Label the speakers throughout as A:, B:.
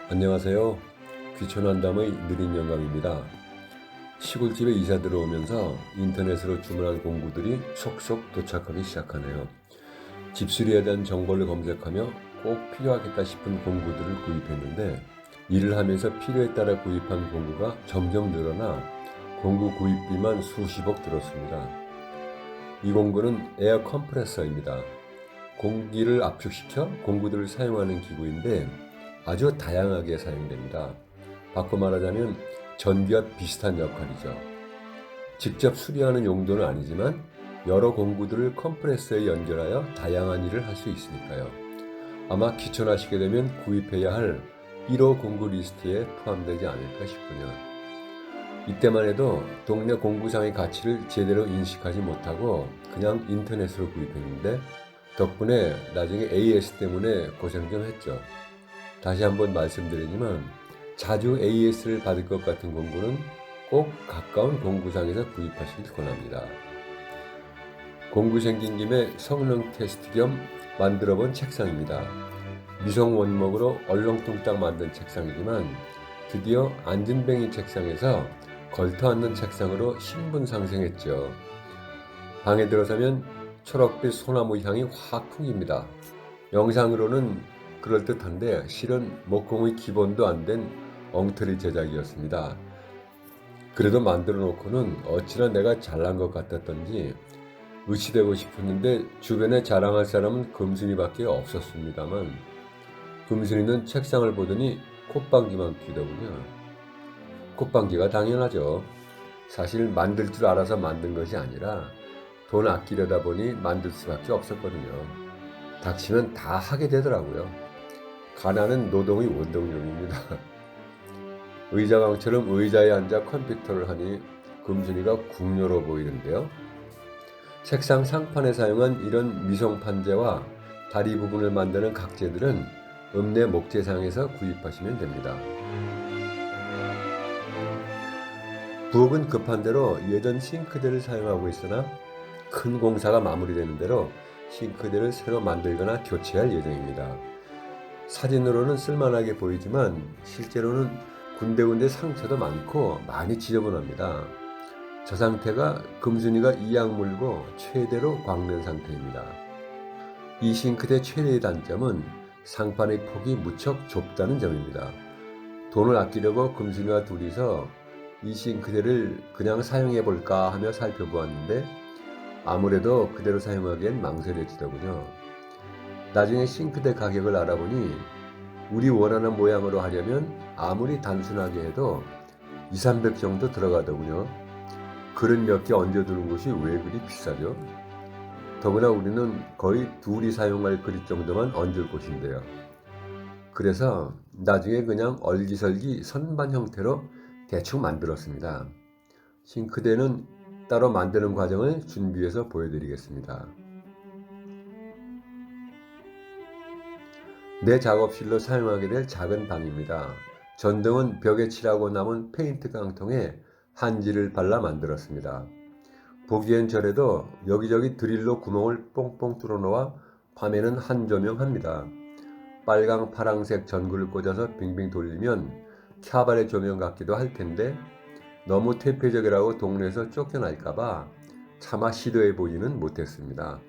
A: 안녕하세요. 귀촌한담의 느린 영감입니다. 시골집에 이사 들어오면서 인터넷으로 주문한 공구들이 속속 도착하기 시작하네요. 집수리에 대한 정보를 검색하며 꼭 필요하겠다 싶은 공구들을 구입했는데 일을 하면서 필요에 따라 구입한 공구가 점점 늘어나 공구 구입비만 수십억 들었습니다. 이 공구는 에어 컴프레서입니다. 공기를 압축시켜 공구들을 사용하는 기구인데 아주 다양하게 사용됩니다. 바꿔 말하자면 전기와 비슷한 역할이죠. 직접 수리하는 용도는 아니지만 여러 공구들을 컴프레서에 연결하여 다양한 일을 할 수 있으니까요. 아마 귀촌하시게 되면 구입해야 할 1호 공구 리스트에 포함되지 않을까 싶군요. 이때만 해도 동네 공구상의 가치를 제대로 인식하지 못하고 그냥 인터넷으로 구입했는데 덕분에 나중에 AS 때문에 고생 좀 했죠. 다시 한번 말씀드리지만 자주 AS를 받을 것 같은 공구는 꼭 가까운 공구상에서 구입하시길 권합니다. 공구 생긴 김에 성능 테스트 겸 만들어본 책상입니다. 미송 원목으로 얼렁뚱땅 만든 책상이지만 드디어 앉은뱅이 책상에서 걸터 앉는 책상으로 신분 상승했죠. 방에 들어서면 초록빛 소나무 향이 확 풍깁니다. 영상으로는 그럴듯한데 실은 목공의 기본도 안 된 엉터리 제작이었습니다. 그래도 만들어 놓고는 어찌나 내가 잘난 것 같았던지 의치되고 싶었는데 주변에 자랑할 사람은 금순이밖에 없었습니다만 금순이는 책상을 보더니 콧방귀만 뀌더군요. 콧방귀가 당연하죠. 사실 만들 줄 알아서 만든 것이 아니라 돈 아끼려다 보니 만들 수밖에 없었거든요. 닥치면 다 하게 되더라고요. 가난은 노동의 원동력입니다. 의자왕처럼 의자에 앉아 컴퓨터를 하니 금순이가 궁녀로 보이는데요. 책상 상판에 사용한 이런 미송판재와 다리 부분을 만드는 각재들은 읍내 목재상에서 구입하시면 됩니다. 부엌은 급한 대로 예전 싱크대를 사용하고 있으나 큰 공사가 마무리되는 대로 싱크대를 새로 만들거나 교체할 예정입니다. 사진으로는 쓸만하게 보이지만 실제로는 군데군데 상처도 많고 많이 지저분합니다. 저 상태가 금순이가 이악 물고 최대로 광는 상태입니다. 이 싱크대 최대의 단점은 상판의 폭이 무척 좁다는 점입니다. 돈을 아끼려고 금순이와 둘이서 이 싱크대를 그냥 사용해볼까 하며 살펴보았는데 아무래도 그대로 사용하기엔 망설여지더군요. 나중에 싱크대 가격을 알아보니 우리 원하는 모양으로 하려면 아무리 단순하게 해도 200~300 정도 들어가더군요. 그릇 몇 개 얹어두는 것이 왜 그리 비싸죠? 더구나 우리는 거의 둘이 사용할 그릇 정도만 얹을 곳인데요. 그래서 나중에 그냥 얼기설기 선반 형태로 대충 만들었습니다. 싱크대는 따로 만드는 과정을 준비해서 보여드리겠습니다. 내 작업실로 사용하게 될 작은 방입니다. 전등은 벽에 칠하고 남은 페인트 깡통에 한지를 발라 만들었습니다. 보기엔 저래도 여기저기 드릴로 구멍을 뽕뽕 뚫어놓아 밤에는 한조명합니다. 빨강 파랑색 전구를 꽂아서 빙빙 돌리면 캬바레 조명 같기도 할 텐데 너무 퇴폐적이라고 동네에서 쫓겨날까봐 차마 시도해보지는 못했습니다.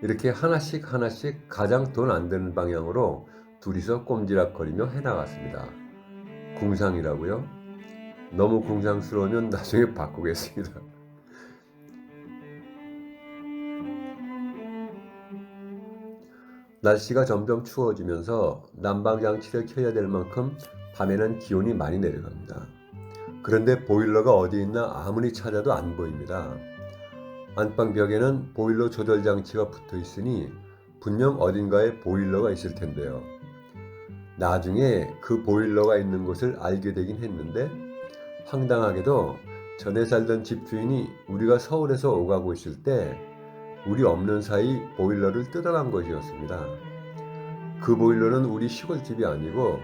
A: 이렇게 하나씩 가장 돈 안 드는 방향으로 둘이서 꼼지락거리며 해나갔습니다. 궁상이라고요? 너무 궁상스러우면 나중에 바꾸겠습니다. 날씨가 점점 추워지면서 난방장치를 켜야 될 만큼 밤에는 기온이 많이 내려갑니다. 그런데 보일러가 어디 있나 아무리 찾아도 안 보입니다. 안방 벽에는 보일러 조절 장치가 붙어 있으니 분명 어딘가에 보일러가 있을 텐데요. 나중에 그 보일러가 있는 곳을 알게 되긴 했는데 황당하게도 전에 살던 집주인이 우리가 서울에서 오가고 있을 때 우리 없는 사이 보일러를 뜯어간 것이었습니다. 그 보일러는 우리 시골집이 아니고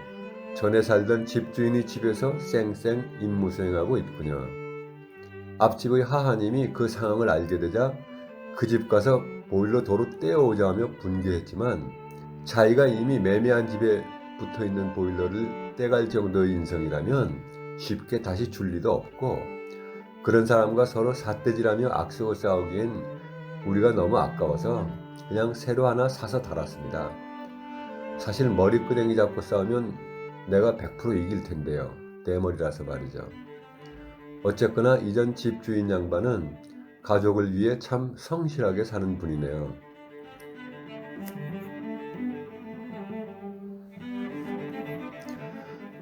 A: 전에 살던 집주인의 집에서 쌩쌩 임무 수행하고 있군요. 앞집의 하하님이 그 상황을 알게 되자 그 집 가서 보일러 도로 떼어오자 하며 분개했지만 자기가 이미 매매한 집에 붙어있는 보일러를 떼갈 정도의 인성이라면 쉽게 다시 줄 리도 없고, 그런 사람과 서로 삿대질하며 악수고 싸우기엔 우리가 너무 아까워서 그냥 새로 하나 사서 달았습니다. 사실 머리끄댕이 잡고 싸우면 내가 100% 이길 텐데요. 대머리라서 말이죠. 어쨌거나 이전 집주인 양반은 가족을 위해 참 성실하게 사는 분이네요.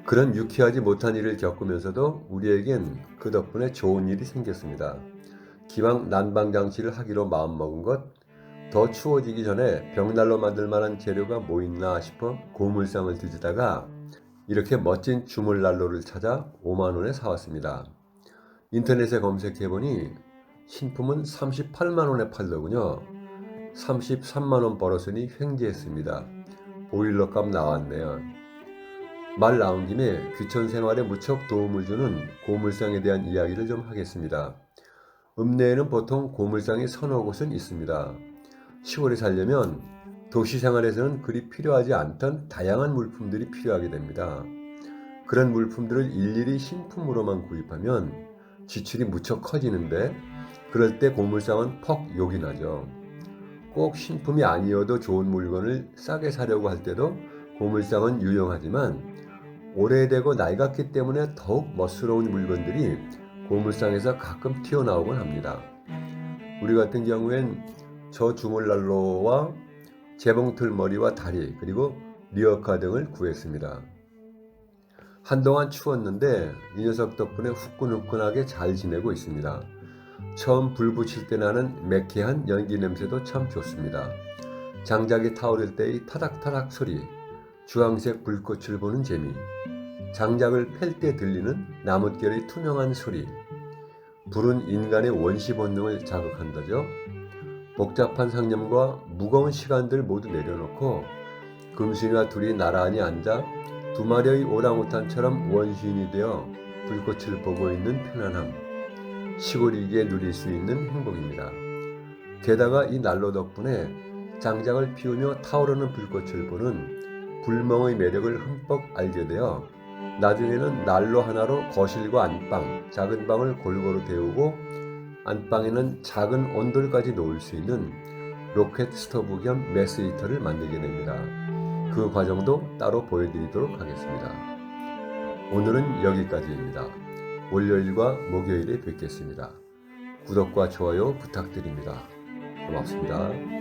A: 그런 유쾌하지 못한 일을 겪으면서도 우리에겐 그 덕분에 좋은 일이 생겼습니다. 기왕 난방장치를 하기로 마음먹은 것, 더 추워지기 전에 벽난로 만들 만한 재료가 뭐 있나 싶어 고물상을 뒤지다가 이렇게 멋진 주물난로를 찾아 5만 원에 사왔습니다. 인터넷에 검색해보니 신품은 38만 원에 팔더군요. 33만 원 벌었으니 횡재했습니다. 보일러값 나왔네요. 말 나온 김에 귀촌 생활에 무척 도움을 주는 고물상에 대한 이야기를 좀 하겠습니다. 읍내에는 보통 고물상이 서너 곳은 있습니다. 시골에 살려면 도시 생활에서는 그리 필요하지 않던 다양한 물품들이 필요하게 됩니다. 그런 물품들을 일일이 신품으로만 구입하면 지출이 무척 커지는데, 그럴 때 고물상은 퍽 욕이 나죠. 꼭 신품이 아니어도 좋은 물건을 싸게 사려고 할 때도 고물상은 유용하지만, 오래되고 낡았기 때문에 더욱 멋스러운 물건들이 고물상에서 가끔 튀어나오곤 합니다. 우리 같은 경우엔 저 주물난로와 재봉틀 머리와 다리, 그리고 리어카 등을 구했습니다. 한동안 추웠는데 이 녀석 덕분에 후끈후끈하게 잘 지내고 있습니다. 처음 불 붙일 때 나는 매캐한 연기 냄새도 참 좋습니다. 장작이 타오를 때의 타닥타닥 소리, 주황색 불꽃을 보는 재미, 장작을 팰 때 들리는 나뭇결의 투명한 소리. 불은 인간의 원시 본능을 자극한다죠. 복잡한 상념과 무거운 시간들 모두 내려놓고 금순이와 둘이 나란히 앉아 두 마리의 오랑우탄처럼 원시인이 되어 불꽃을 보고 있는 편안함, 시골이기에 누릴 수 있는 행복입니다. 게다가 이 난로 덕분에 장작을 피우며 타오르는 불꽃을 보는 불멍의 매력을 흠뻑 알게 되어 나중에는 난로 하나로 거실과 안방, 작은 방을 골고루 데우고 안방에는 작은 온돌까지 놓을 수 있는 로켓 스토브 겸 메스 히터를 만들게 됩니다. 그 과정도 따로 보여드리도록 하겠습니다. 오늘은 여기까지입니다. 월요일과 목요일에 뵙겠습니다. 구독과 좋아요 부탁드립니다. 고맙습니다.